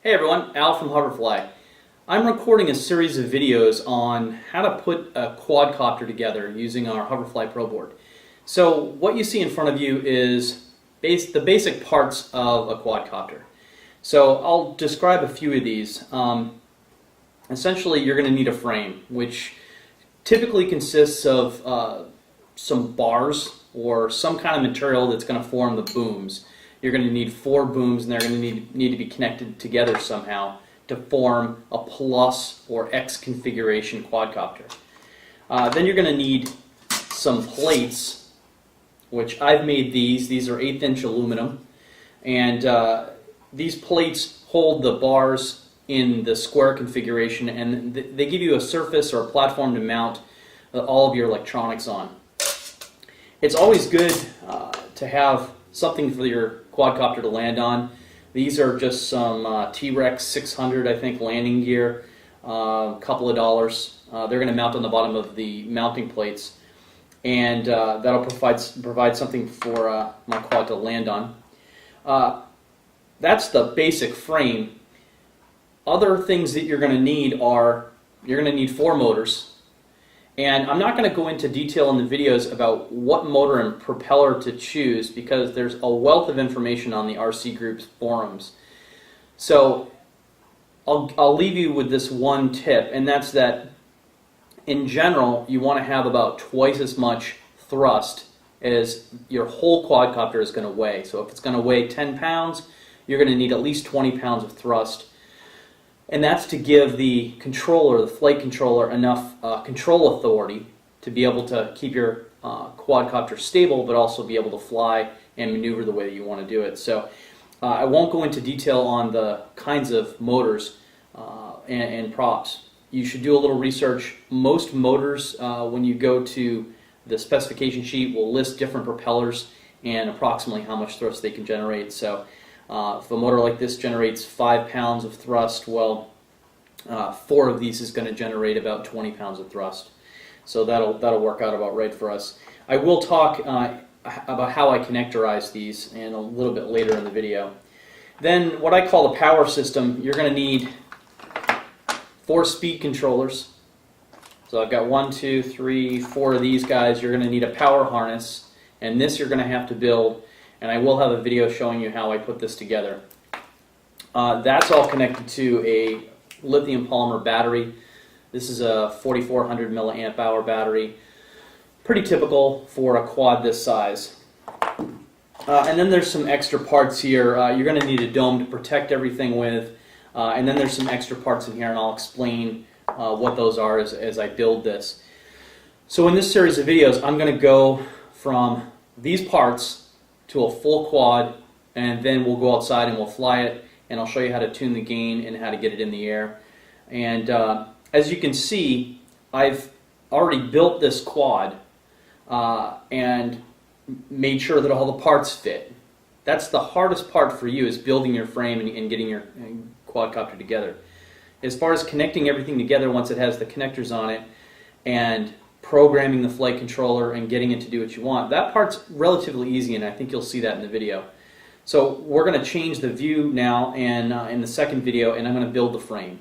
Hey everyone, Al from Hoverfly. I'm recording a series of videos on how to put a quadcopter together using our Hoverfly Pro board. So what you see in front of you is the basic parts of a quadcopter. So I'll describe a few of these. Essentially you're going to need a frame, which typically consists of some bars or some kind of material that's going to form the booms. You're going to need 4 booms, and they're going to need to be connected together somehow to form a plus or X configuration quadcopter. Then you're going to need some plates, which I've made these. These are 1/8 inch aluminum, and these plates hold the bars in the square configuration, and they give you a surface or a platform to mount all of your electronics on. It's always good to have something for your quadcopter to land on. These are just some T-Rex 600, I think, landing gear, a couple of dollars. They're going to mount on the bottom of the mounting plates, and that'll provide something for my quad to land on. That's the basic frame. Other things that you're going to need are, you're going to need 4 motors. And I'm not going to go into detail in the videos about what motor and propeller to choose because there's a wealth of information on the RC Group's forums. So I'll leave you with this one tip, and that's that in general you want to have about twice as much thrust as your whole quadcopter is going to weigh. So if it's going to weigh 10 pounds, you're going to need at least 20 pounds of thrust. And that's to give the controller, the flight controller, enough control authority to be able to keep your quadcopter stable, but also be able to fly and maneuver the way that you want to do it. So I won't go into detail on the kinds of motors and props. You should do a little research. Most motors, when you go to the specification sheet, will list different propellers and approximately how much thrust they can generate. So if a motor like this generates 5 pounds of thrust, well, 4 of these is going to generate about 20 pounds of thrust. So that'll work out about right for us. I will talk about how I connectorize these and a little bit later in the video. Then what I call the power system, you're going to need 4 speed controllers. So I've got 1, 2, 3, 4 of these guys. You're going to need a power harness, and this you're going to have to build. And I will have a video showing you how I put this together. That's all connected to a lithium polymer battery. This is a 4400 milliamp hour battery. Pretty typical for a quad this size. And then there's some extra parts here. You're going to need a dome to protect everything with. And then there's some extra parts in here, and I'll explain what those are as I build this. So in this series of videos, I'm going to go from these parts to a full quad, and then we'll go outside and we'll fly it, and I'll show you how to tune the gain and how to get it in the air. And as you can see, I've already built this quad and made sure that all the parts fit. That's the hardest part for you, is building your frame and getting your quadcopter together. As far as connecting everything together once it has the connectors on it and programming the flight controller and getting it to do what you want, that part's relatively easy, and I think you'll see that in the video. So we're going to change the view now and in the second video, and I'm going to build the frame.